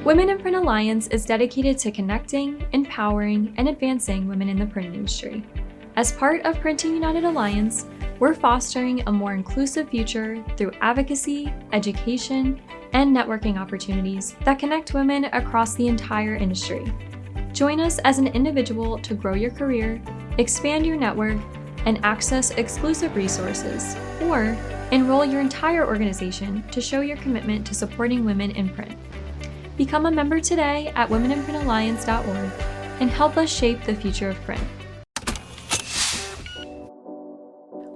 Women in Print Alliance is dedicated to connecting, empowering, and advancing women in the printing industry. As part of Printing United Alliance, we're fostering a more inclusive future through advocacy, education, and networking opportunities that connect women across the entire industry. Join us as an individual to grow your career, expand your network, and access exclusive resources, or enroll your entire organization to show your commitment to supporting women in print. Become a member today at womeninprintalliance.org and help us shape the future of print.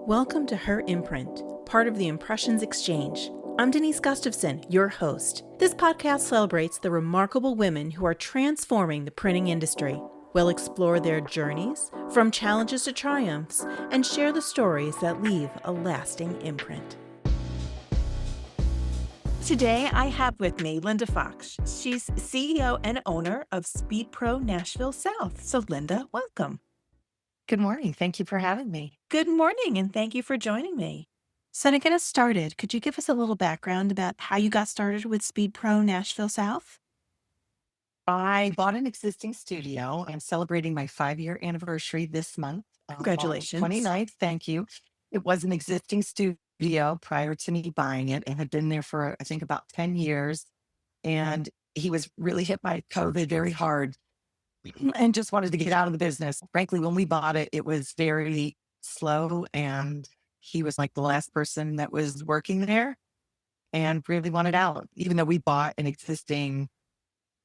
Welcome to Her Imprint, part of the Impressions Exchange. I'm Denise Gustafson, your host. This podcast celebrates the remarkable women who are transforming the printing industry. We'll explore their journeys, from challenges to triumphs, and share the stories that leave a lasting imprint. Today, I have with me Linda Fox. She's CEO and owner of Speed Pro Nashville South. So Linda, welcome. Good morning. Thank you for having me. Good morning, and thank you for joining me. So to get us started, could you give us a little background about how you got started with Speed Pro Nashville South? I bought an existing studio. I'm celebrating my 5-year anniversary this month. Congratulations. On the 29th. Thank you. It was an existing studio prior to me buying it. It had been there for, I think, about 10 years. And he was really hit by COVID very hard and just wanted to get out of the business. Frankly, when we bought it, it was very slow. And he was like the last person that was working there and really wanted out. Even though we bought an existing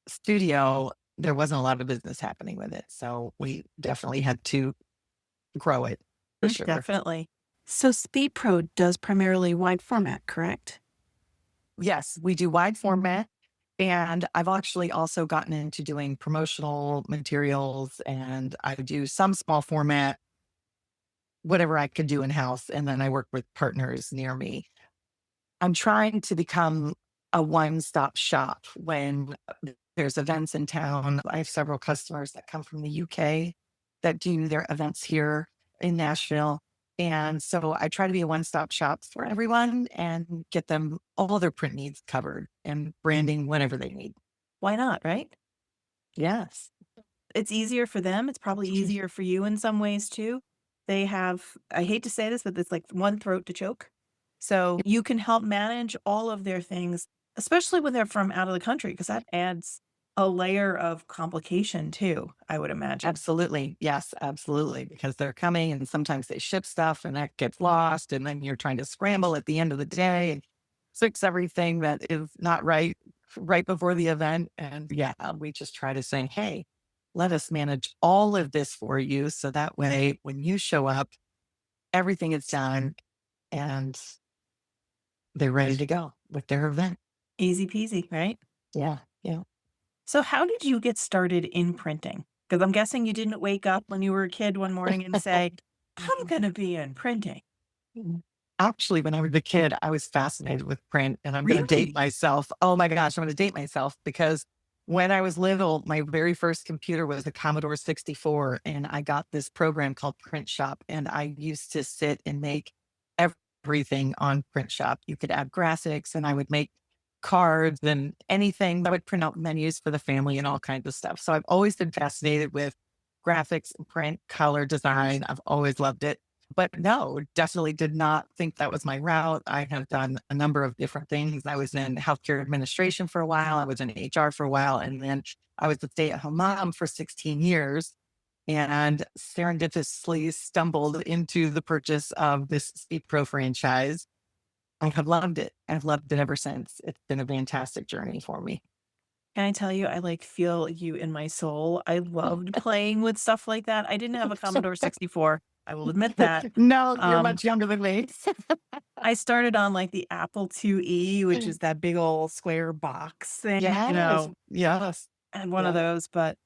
studio, there wasn't a lot of business happening with it. So we definitely had to grow it for sure. Definitely. So Speed Pro does primarily wide format, correct? Yes, we do wide format. And I've actually also gotten into doing promotional materials, and I do some small format, whatever I could do in house. And then I work with partners near me. I'm trying to become a one-stop shop when there's events in town. I have several customers that come from the UK that do their events here in Nashville. And so I try to be a one-stop shop for everyone and get them all their print needs covered and branding whenever they need. Why not, right? Yes. It's easier for them. It's probably easier for you in some ways too. They have, I hate to say this, but it's like one throat to choke. So you can help manage all of their things, especially when they're from out of the country, because that adds a layer of complication too, I would imagine. Absolutely. Yes, absolutely. Because they're coming and sometimes they ship stuff and that gets lost. And then you're trying to scramble at the end of the day and fix everything that is not right before the event. And yeah, we just try to say, hey, let us manage all of this for you. So that way, when you show up, everything is done and they're ready to go with their event. Easy peasy, right? Yeah. Yeah. So how did you get started in printing? Because I'm guessing you didn't wake up when you were a kid one morning and say, I'm going to be in printing. Actually, when I was a kid, I was fascinated with print, and I'm going to Really? date myself. Oh my gosh, I'm going to date myself because when I was little, my very first computer was a Commodore 64, and I got this program called Print Shop, and I used to sit and make everything on Print Shop. You could add graphics, and I would make cards and anything. I would print out menus for the family and all kinds of stuff. So I've always been fascinated with graphics, print, color design. I've always loved it. But no, definitely did not think that was my route. I have done a number of different things. I was in healthcare administration for a while. I was in HR for a while. And then I was a stay-at-home mom for 16 years and serendipitously stumbled into the purchase of this Speed Pro franchise. I have loved it. I've loved it ever since. It's been a fantastic journey for me. Can I tell you, I like feel you in my soul. I loved playing with stuff like that. I didn't have a Commodore 64. I will admit that. No, you're much younger than me. I started on like the Apple IIe, which is that big old square box thing, Yes. Yes. and one of those, but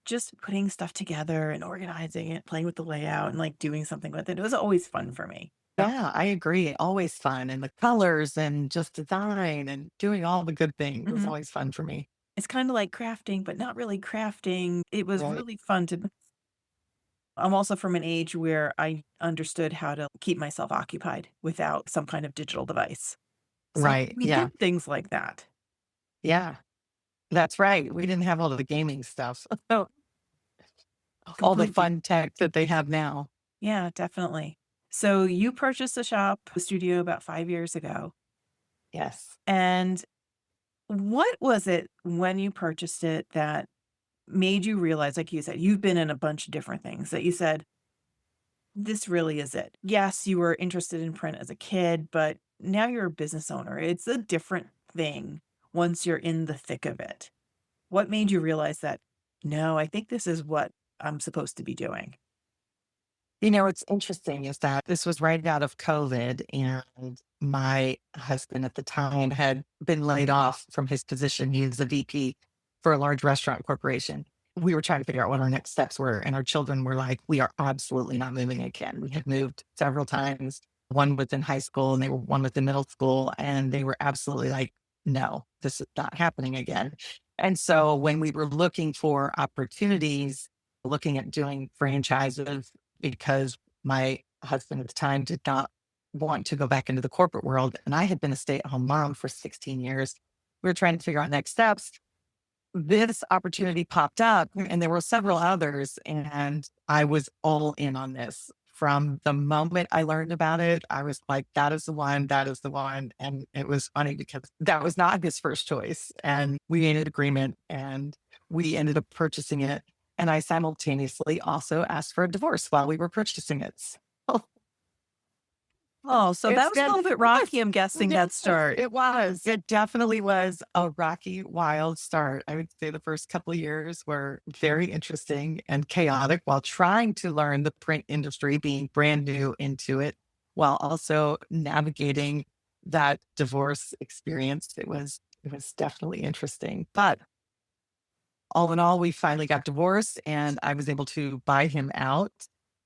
just putting stuff together and organizing it, playing with the layout and like doing something with it. It was always fun for me. Yeah, I agree. Always fun. And the colors and just design and doing all the good things was Mhm. always fun for me. It's kind of like crafting, but not really crafting. It was Right. really fun to. I'm also from an age where I understood how to keep myself occupied without some kind of digital device. So Right. we Yeah. did things like that. Yeah. That's right. We didn't have all of the gaming stuff. So all the Completely. fun tech that they have now. Yeah, definitely. So you purchased a studio about 5 years ago. Yes. And what was it when you purchased it that made you realize, like you said, you've been in a bunch of different things that you said, this really is it. Yes, you were interested in print as a kid, but now you're a business owner. It's a different thing once you're in the thick of it. What made you realize that, no, I think this is what I'm supposed to be doing? What's interesting is that this was right out of COVID, and my husband at the time had been laid off from his position. He was a VP for a large restaurant corporation. We were trying to figure out what our next steps were, and our children were like, we are absolutely not moving again. We had moved several times. One was in high school and one was in middle school, and they were absolutely like, no, this is not happening again. And so when we were looking for opportunities, looking at doing franchises, because my husband at the time did not want to go back into the corporate world. And I had been a stay-at-home mom for 16 years. We were trying to figure out next steps. This opportunity popped up, and there were several others. And I was all in on this. From the moment I learned about it, I was like, that is the one, that is the one. And it was funny because that was not his first choice. And we made an agreement and we ended up purchasing it. And I simultaneously also asked for a divorce while we were purchasing it. So Oh, so that it's was a been, little bit rocky, I'm guessing, that yes, start. it was. It definitely was a rocky, wild start. I would say the first couple of years were very interesting and chaotic while trying to learn the print industry, being brand new into it, while also navigating that divorce experience. It was definitely interesting. But all in all, we finally got divorced and I was able to buy him out.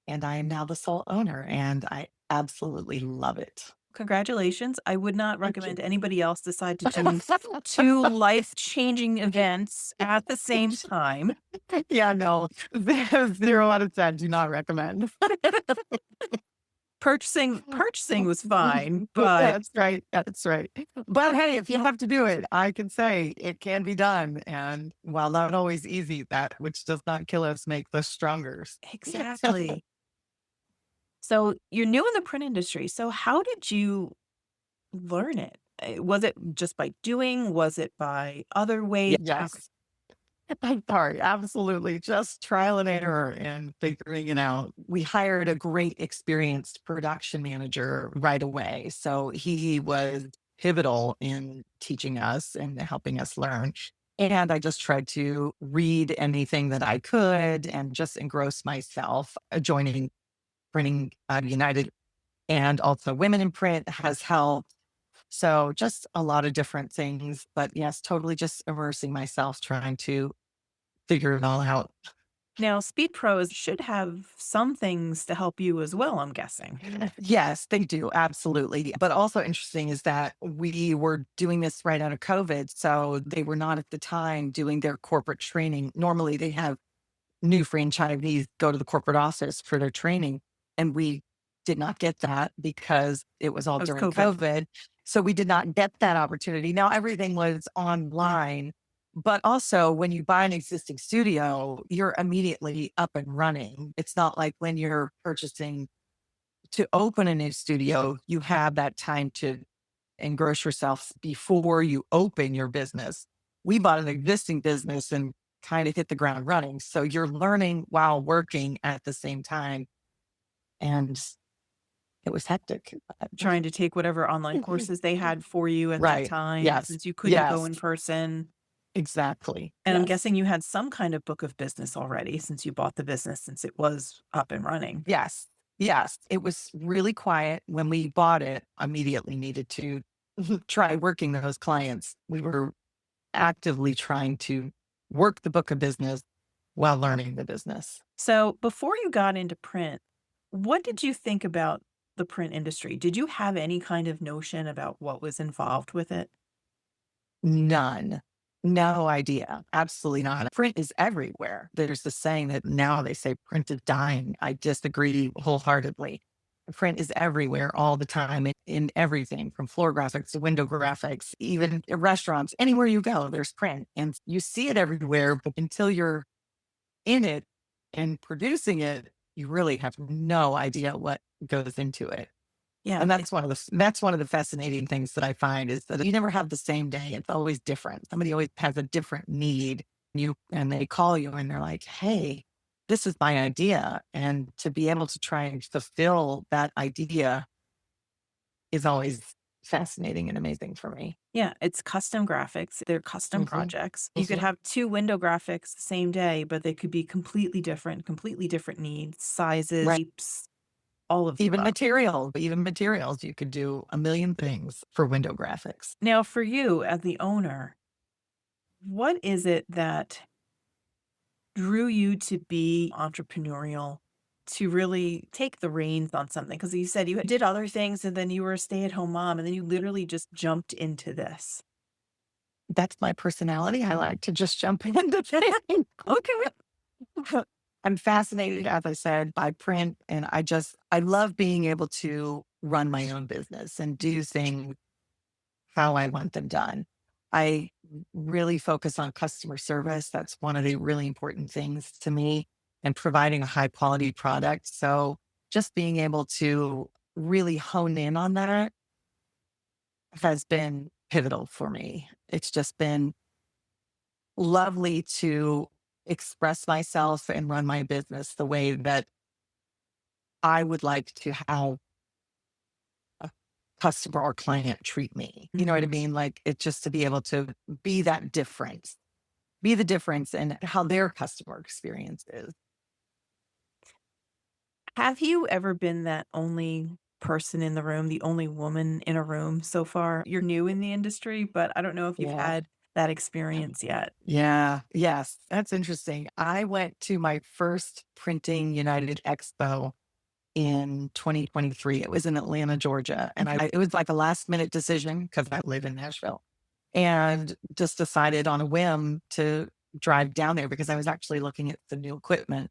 And I am now the sole owner and I absolutely love it. Congratulations. I would not Thank you. recommend anybody else decide to do two life-changing events at the same time. Yeah, no, 0 out of 10, do not recommend. Purchasing was fine, but That's right, that's right. But hey, if you have to do it, I can say it can be done, and while not always easy, that which does not kill us makes us stronger. exactly. So you're new in the print industry. So how did you learn it? Was it just by doing? Was it by other ways? Yes. I'm sorry, absolutely. Just trial and error and figuring it out. We hired a great experienced production manager right away. So he was pivotal in teaching us and helping us learn. And I just tried to read anything that I could and just engross myself. Joining Printing United and also Women in Print has helped. So just a lot of different things. But yes, totally just immersing myself, trying to figure it all out. Now, Speed Pros should have some things to help you as well, I'm guessing. Yes, they do. Absolutely. But also interesting is that we were doing this right out of COVID. So they were not at the time doing their corporate training. Normally they have new franchisees go to the corporate office for their training. And we did not get that because it was all That was during COVID. COVID. So we did not get that opportunity. Now everything was online. But also, when you buy an existing studio, you're immediately up and running. It's not like when you're purchasing to open a new studio, you have that time to engross yourself before you open your business. We bought an existing business and kind of hit the ground running. So you're learning while working at the same time. And it was hectic. Trying to take whatever online courses they had for you at that Right. time Yes. since you couldn't go Yes. in person. Exactly. And I'm Yes. guessing you had some kind of book of business already since you bought the business since it was up and running. Yes. Yes. It was really quiet when we bought it. Immediately needed to try working those clients. We were actively trying to work the book of business while learning the business. So before you got into print, what did you think about the print industry? Did you have any kind of notion about what was involved with it? None. No idea. Absolutely not. Print is everywhere. There's the saying that now they say print is dying. I disagree wholeheartedly. Print is everywhere all the time in everything from floor graphics to window graphics, even in restaurants, anywhere you go, there's print and you see it everywhere. But until you're in it and producing it, you really have no idea what goes into it. Yeah. And that's one of the fascinating things that I find is that you never have the same day. It's always different. Somebody always has a different need. And they call you and they're like, "Hey, this is my idea." And to be able to try and fulfill that idea is always fascinating and amazing for me. Yeah, it's custom graphics. They're custom Mhm, projects. You could mhm. have 2 window graphics the same day, but they could be completely different needs, sizes, Right. shapes, all of the above. Even materials, you could do a million things for window graphics. Now for you as the owner, what is it that drew you to be entrepreneurial, to really take the reins on something? Because you said you did other things and then you were a stay-at-home mom, and then you literally just jumped into this. That's my personality. I like to just jump into things. Okay. I'm fascinated, as I said, by print. And I love being able to run my own business and do things how I want them done. I really focus on customer service. That's one of the really important things to me and providing a high quality product. So just being able to really hone in on that has been pivotal for me. It's just been lovely to express myself and run my business the way that I would like to have a customer or client treat me. You know what I Mhm. mean? Like it's just to be able to be that difference, be the difference in how their customer experience is. Have you ever been that only person in the room, the only woman in a room so far? You're new in the industry, but I don't know if you've Yeah. had that experience yet. Yeah. Yes. That's interesting. I went to my first Printing United Expo in 2023. It was in Atlanta, Georgia. And it was like a last minute decision because I live in Nashville and just decided on a whim to drive down there because I was actually looking at the new equipment.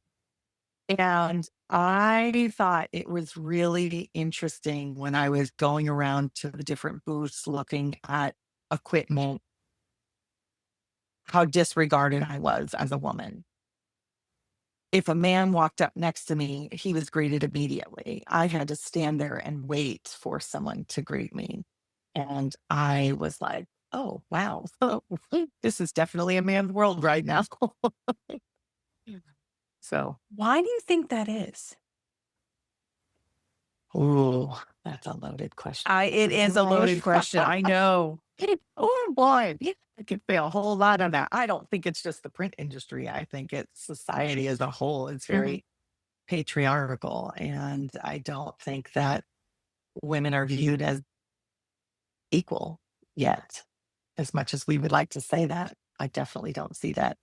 And I thought it was really interesting when I was going around to the different booths looking at equipment, how disregarded I was as a woman. If a man walked up next to me, he was greeted immediately. I had to stand there and wait for someone to greet me. And I was like, oh, wow. This is definitely a man's world right now. So, Why do you think that is? ooh, that's a loaded question. It is a loaded question. I know. Oh boy. Yeah, I could say a whole lot on that. I don't think it's just the print industry. I think it's society as a whole. It's Mhm. very patriarchal. And I don't think that women are viewed as equal yet, as much as we would like to say that. I definitely don't see that.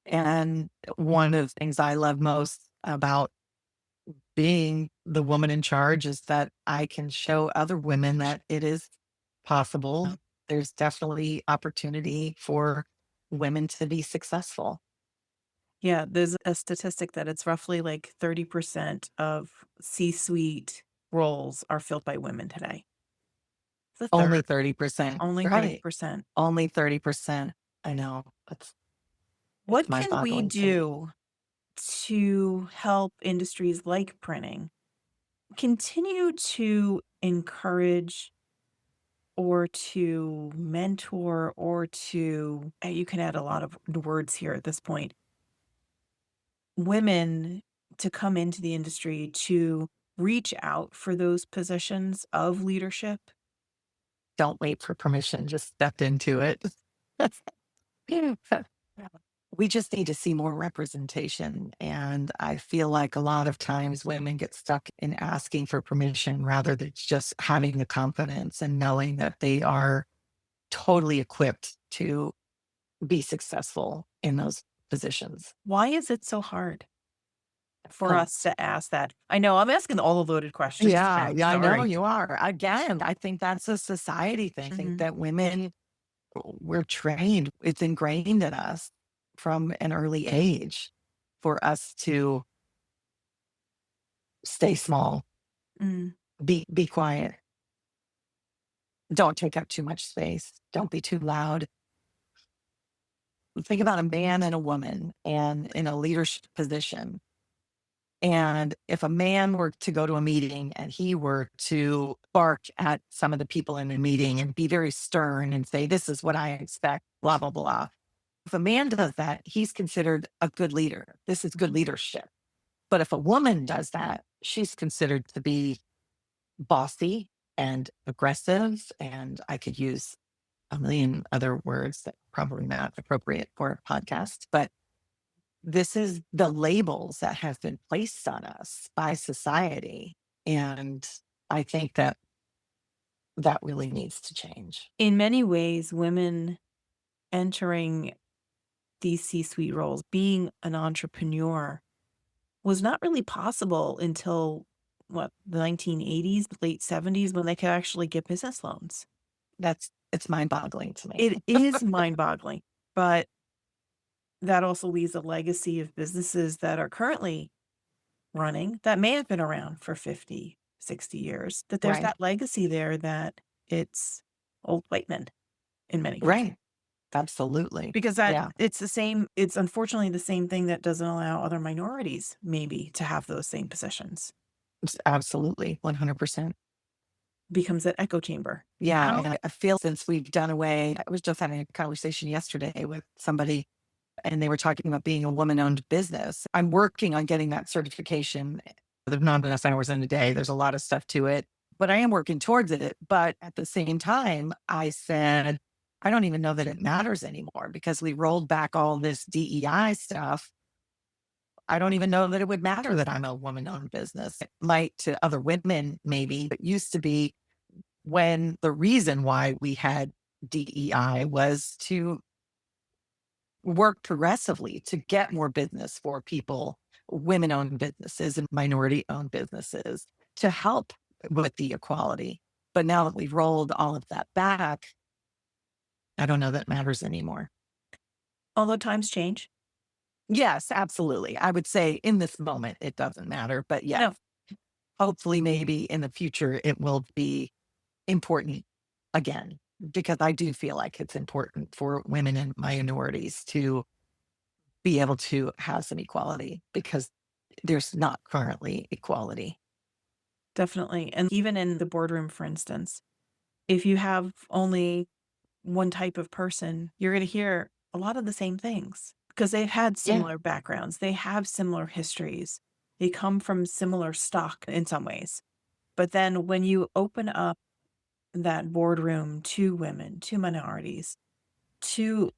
And one of the things I love most about being the woman in charge is that I can show other women that it is possible. There's definitely opportunity for women to be successful. Yeah, there's a statistic that it's roughly like 30% of C-suite roles are filled by women today. It's a Only third, 30%. only Right. 30%. Only 30%. I know. It's What can mind we boggling to me. do to help industries like printing continue to encourage or to mentor or to you can add a lot of words here at this point, women to come into the industry to reach out for those positions of leadership? Don't wait for permission. Just step into it. We just need to see more representation. And I feel like a lot of times women get stuck in asking for permission rather than just having the confidence and knowing that they are totally equipped to be successful in those positions. Why is it so hard for Huh. us to ask that? I know I'm asking all the loaded questions Yeah, today. yeah, I know Sorry. you are. Again, I think that's a society thing. I think Mhm. that women, we're trained, it's ingrained in us from an early age for us to stay small Mm. Be quiet. Don't take up too much space. Don't be too loud. Think about a man and a woman and in a leadership position. And if a man were to go to a meeting and he were to bark at some of the people in the meeting and be very stern and say, this is what I expect, blah, blah, blah. If a man does that, he's considered a good leader. This is good leadership. But if a woman does that, she's considered to be bossy and aggressive. And I could use a million other words that are probably not appropriate for a podcast, but this is the labels that have been placed on us by society. And I think that that really needs to change. In many ways, women entering these C-suite roles, being an entrepreneur, was not really possible until what, the 1980s, late 70s, when they could actually get business loans. It's mind boggling to me. It is mind-boggling, but that also leaves a legacy of businesses that are currently running that may have been around for 50, 60 years, that there's Right. that legacy there that it's old white men in many cases. Right. Absolutely. Because Yeah. it's unfortunately the same thing that doesn't allow other minorities maybe to have those same positions. It's absolutely 100%. Becomes an echo chamber. Yeah. How And I feel since we've done away, I was just having a conversation yesterday with somebody and they were talking about being a woman owned business. I'm working on getting that certification. There's not enough hours in a day. There's a lot of stuff to it, but I am working towards it. But at the same time, I said, I don't even know that it matters anymore because we rolled back all this DEI stuff. I don't even know that it would matter that I'm a woman owned business. It might to other women, maybe. It used to be when the reason why we had DEI was to work progressively to get more business for people, women owned businesses and minority owned businesses to help with the equality. But now that we've rolled all of that back, I don't know that matters anymore. although times change. Yes, absolutely. I would say in this moment, it doesn't matter. But yeah, No. hopefully, maybe in the future, it will be important again, because I do feel like it's important for women and minorities to be able to have some equality because there's not currently equality. Definitely. And even in the boardroom, for instance, if you have only one type of person, you're going to hear a lot of the same things because they've had Yeah, similar backgrounds. They have similar histories. They come from similar stock in some ways. But then when you open up that boardroom to women, to minorities, to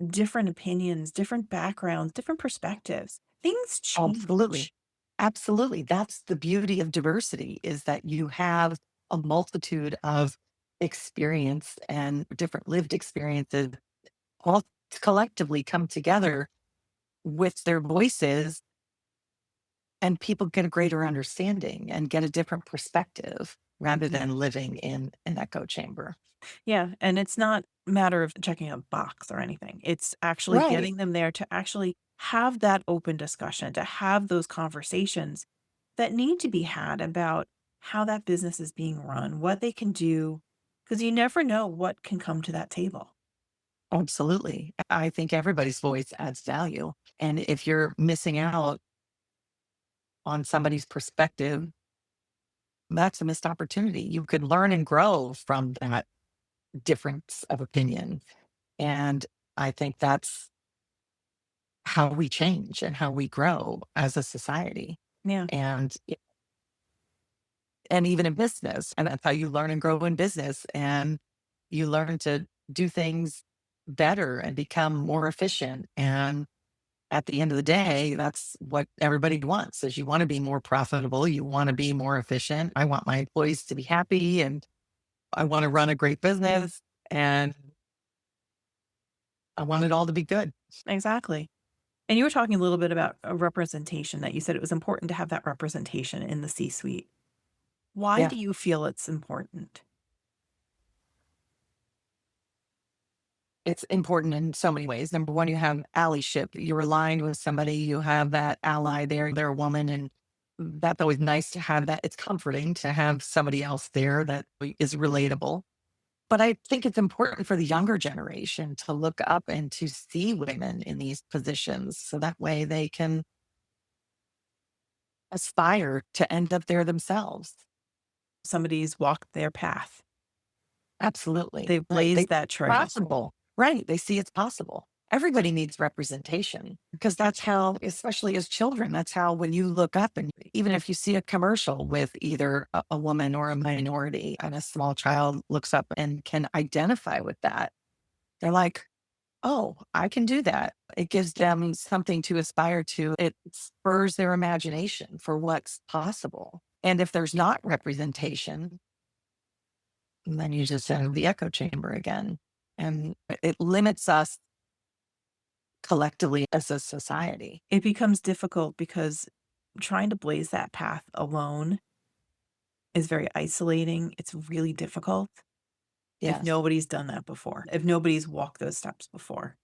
different opinions, different backgrounds, different perspectives, things absolutely. change. Absolutely. That's the beauty of diversity is that you have a multitude of experience and different lived experiences all collectively come together with their voices and people get a greater understanding and get a different perspective rather than living in an echo chamber. Yeah, and it's not a matter of checking a box or anything. It's actually Right. getting them there to actually have that open discussion, to have those conversations that need to be had about how that business is being run, what they can do, because you never know what can come to that table. Absolutely. I think everybody's voice adds value. And if you're missing out on somebody's perspective, that's a missed opportunity. You could learn and grow from that difference of opinion. And I think that's how we change and how we grow as a society. Yeah, And and even in business. And that's how you learn and grow in business. And you learn to do things better and become more efficient. And at the end of the day, that's what everybody wants is you want to be more profitable. You want to be more efficient. I want my employees to be happy and I want to run a great business and I want it all to be good. exactly. And you were talking a little bit about a representation that you said it was important to have that representation in the C-suite. Why Yeah. do you feel it's important? It's important in so many ways. Number one, you have allyship. You're aligned with somebody, you have that ally there, they're a woman, and that's always nice to have that. It's comforting to have somebody else there that is relatable. But I think it's important for the younger generation to look up and to see women in these positions so that way they can aspire to end up there themselves. Somebody's walked their path. Absolutely. They've Right. blazed that trail. Possible. Right. They see it's possible. Everybody needs representation because that's how, especially as children, that's how when you look up and even if you see a commercial with either a woman or a minority and a small child looks up and can identify with that, they're like, oh, I can do that. It gives them something to aspire to. It spurs their imagination for what's possible. And if there's not representation, then you just enter the echo chamber again. And it limits us collectively as a society. It becomes difficult because trying to blaze that path alone is very isolating. It's really difficult if Yes, nobody's done that before, if nobody's walked those steps before.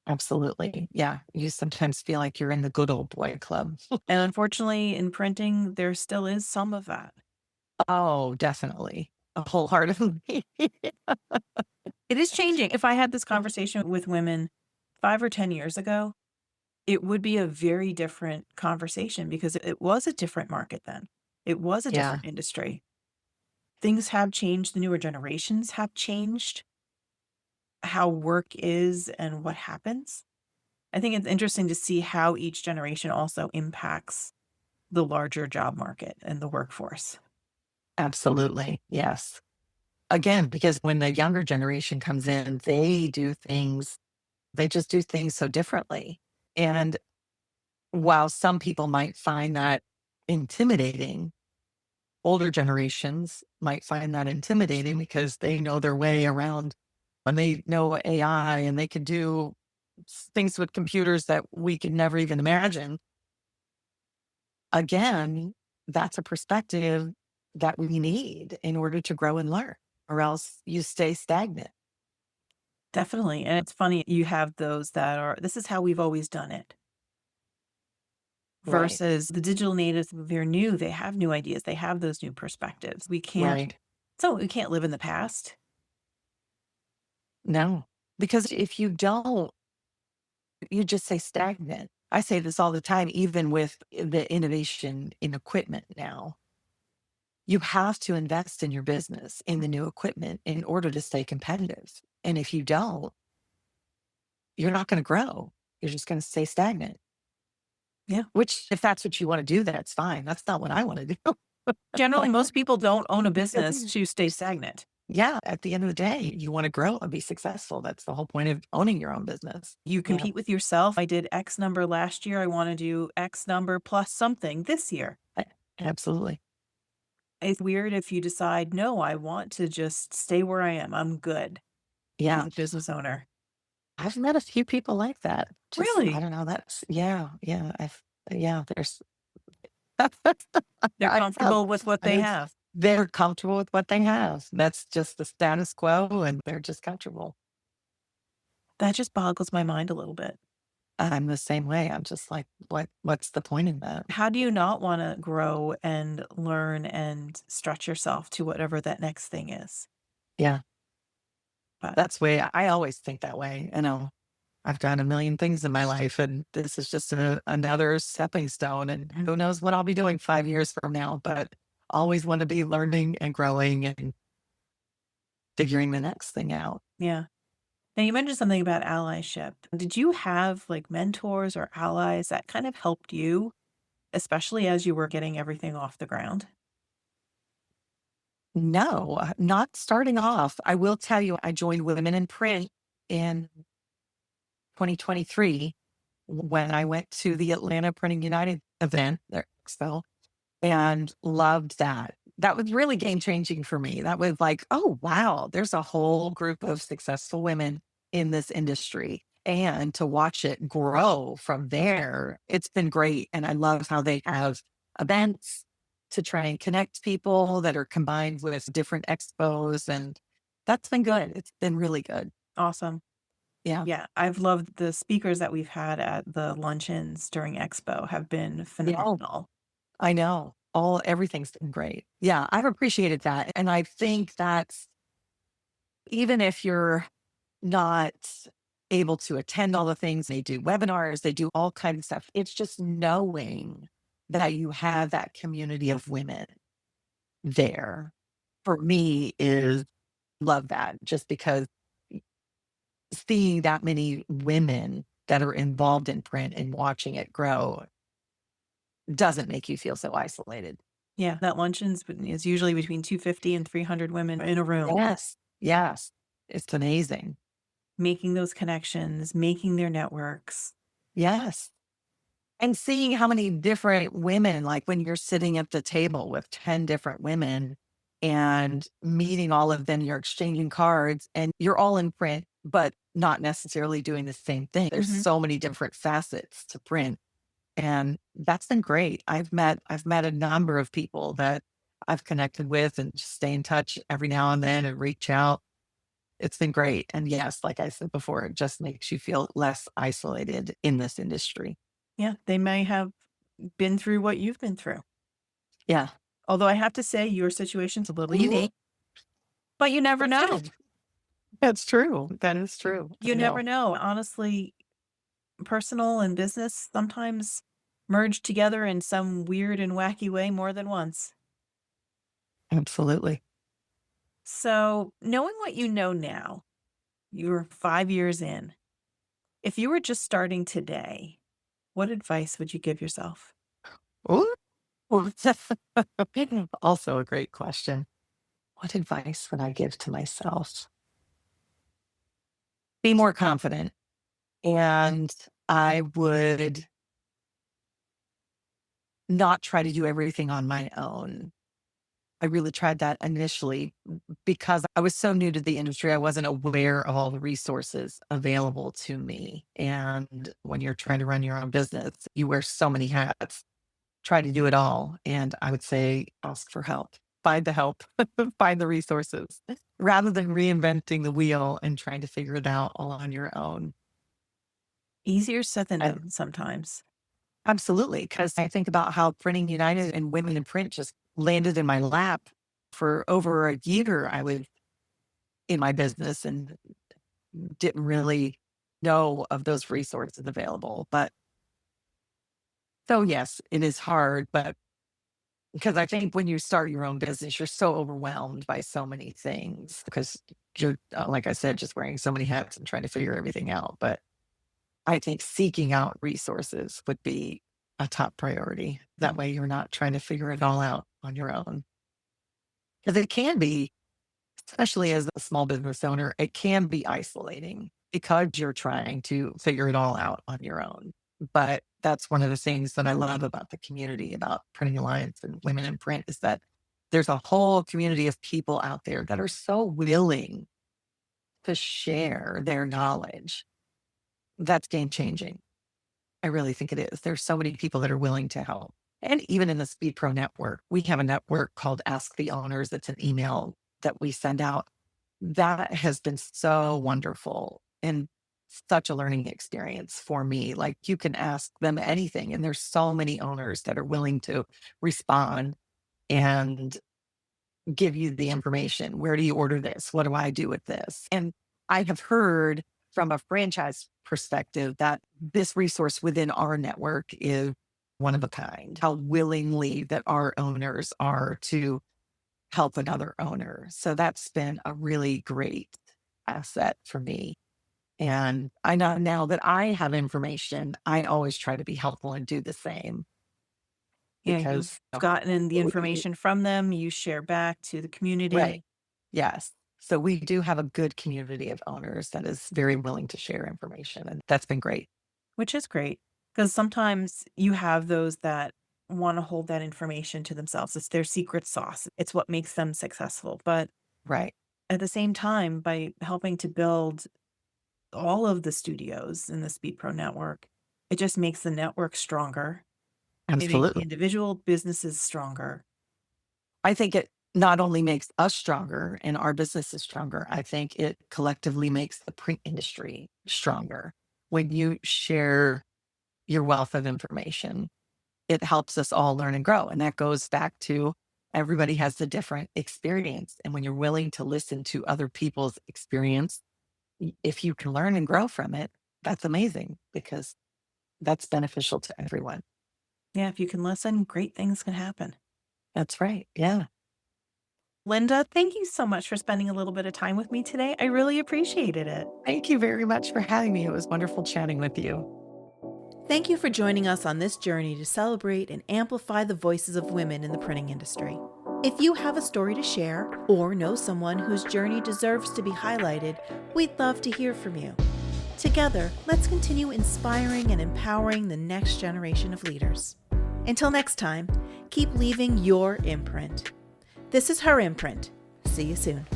absolutely. Yeah. You sometimes feel like you're in the good old boy club. And unfortunately, in printing, there still is some of that. Oh, definitely. Wholeheartedly. It is changing. If I had this conversation with women 5 or 10 years ago, it would be a very different conversation because it was a different market then. It was a Yeah, different industry. Things have changed. The newer generations have changed how work is and what happens. I think it's interesting to see how each generation also impacts the larger job market and the workforce. absolutely. Yes. Again, because when the younger generation comes in, they just do things so differently. And while some people might find that intimidating, older generations might find that intimidating because they know their way around and they know AI and they can do things with computers that we could never even imagine. Again, that's a perspective that we need in order to grow and learn, or else you stay stagnant. Definitely. And it's funny, you have those that are, this is how we've always done it, Right. versus the digital natives. They're new. They have new ideas. They have those new perspectives. Right. We can't live in the past. No, because if you don't, you just say stagnant. I say this all the time, even with the innovation in equipment now. You have to invest in your business, in the new equipment in order to stay competitive. And if you don't, you're not going to grow. You're just going to stay stagnant, Yeah. which, if that's what you want to do, that's fine. That's not what I want to do. Generally, most people don't own a business to stay stagnant. Yeah. At the end of the day, you want to grow and be successful. That's the whole point of owning your own business. You Yeah. compete with yourself. I did X number last year. I want to do X number plus something this year. Absolutely. It's weird if you decide, no, I want to just stay where I am. I'm good as Yeah. a business owner. I've met a few people like that. Just, I Really? don't know. Yeah. There's, They're I have. comfortable with what I they know have. they're comfortable with what they have. That's just the status quo, and they're just comfortable. That just boggles my mind a little bit. I'm the same way. I'm just like, what's the point in that? How do you not want to grow and learn and stretch yourself to whatever that next thing is? Yeah, But that's way I always think that way. You know, I've done a million things in my life, and this is just another stepping stone. And who knows what I'll be doing 5 years from now? But always want to be learning and growing and figuring the next thing out. yeah. Now you mentioned something about allyship. Did you have like mentors or allies that kind of helped you, especially as you were getting everything off the ground? No, not starting off. I will tell you, I joined Women in Print in 2023 when I went to the Atlanta Printing United event, their expo, and loved that. That was really game changing for me. That was like, oh, wow, there's a whole group of successful women in this industry. And to watch it grow from there, it's been great. And I love how they have events to try and connect people that are combined with different expos. And that's been good. It's been really good. Awesome. Yeah. Yeah, I've loved the speakers that we've had at the luncheons during Expo have been Yeah. phenomenal. I know. Everything's been great. Yeah, I've appreciated that. And I think that's even if you're not able to attend all the things, they do webinars, they do all kinds of stuff. It's just knowing that you have that community of women there for me is love that just because seeing that many women that are involved in print and watching it grow doesn't make you feel so isolated. Yeah, that is usually between 250 and 300 women in a room, Yes. Yes. It's amazing. making those connections, making their networks. Yes. And seeing how many different women, like when you're sitting at the table with 10 different women and meeting all of them, you're exchanging cards and you're all in print, but not necessarily doing the same thing. There's Mhm. so many different facets to print. And that's been great. I've met a number of people that I've connected with and just stay in touch every now and then and reach out. It's been great. And yes, like I said before, it just makes you feel less isolated in this industry. Yeah, they may have been through what you've been through. Yeah. Although I have to say your situation's a little unique, but you never That's know. true. That's true. That is true. I You never know. know. Honestly, personal and business sometimes merge together in some weird and wacky way more than once. Absolutely. So, knowing what you know now, you're 5 years in. If you were just starting today, what advice would you give yourself? Ooh. Also a great question. What advice would I give to myself? Be more confident. And I would not try to do everything on my own. I really tried that initially because I was so new to the industry. I wasn't aware of all the resources available to me. And when you're trying to run your own business, you wear so many hats, try to do it all. And I would say, ask for help, find the help, find the resources rather than reinventing the wheel and trying to figure it out all on your own. Easier said than And done sometimes. absolutely. Because I think about how Printing United and Women in Print just landed in my lap for over a year. I was in my business and didn't really know of those resources available. But so, yes, it is hard. But because I think when you start your own business, you're so overwhelmed by so many things because you're, like I said, just wearing so many hats and trying to figure everything out. But I think seeking out resources would be a top priority. That way you're not trying to figure it all out on your own. Because it can be, especially as a small business owner, it can be isolating because you're trying to figure it all out on your own. But that's one of the things that I love about the community, about Printing Alliance and Women in Print, is that there's a whole community of people out there that are so willing to share their knowledge. That's game changing. I really think it is. There's so many people that are willing to help. And even in the Speed Pro network, we have a network called Ask the Owners. It's an email that we send out. That has been so wonderful and such a learning experience for me. Like you can ask them anything, and there's so many owners that are willing to respond and give you the information. Where do you order this? What do I do with this? And I have heard from a franchise perspective that this resource within our network is one of a kind, how willingly that our owners are to help another owner. So that's been a really great asset for me. And I know now that I have information, I always try to be helpful and do the same Yeah, you've because gotten the information from them, you share back to the right. community, Yes. So we do have a good community of owners that is very willing to share information, and that's been great. which is great because sometimes you have those that want to hold that information to themselves. It's their secret sauce. It's what makes them successful. But Right. at the same time, by helping to build all of the studios in the Speed Pro network, it just makes the network stronger. It makes the Absolutely. individual businesses stronger. I think it not only makes us stronger and our businesses stronger, I think it collectively makes the print industry stronger when you share your wealth of information. it helps us all learn and grow. And that goes back to everybody has a different experience. And when you're willing to listen to other people's experience, if you can learn and grow from it, that's amazing because that's beneficial to everyone. Yeah, if you can listen, great things can happen. That's right. Yeah. Linda, thank you so much for spending a little bit of time with me today. I really appreciated it. Thank you very much for having me. It was wonderful chatting with you. Thank you for joining us on this journey to celebrate and amplify the voices of women in the printing industry. If you have a story to share or know someone whose journey deserves to be highlighted, we'd love to hear from you. Together, let's continue inspiring and empowering the next generation of leaders. Until next time, keep leaving your imprint. This is Her Imprint. See you soon.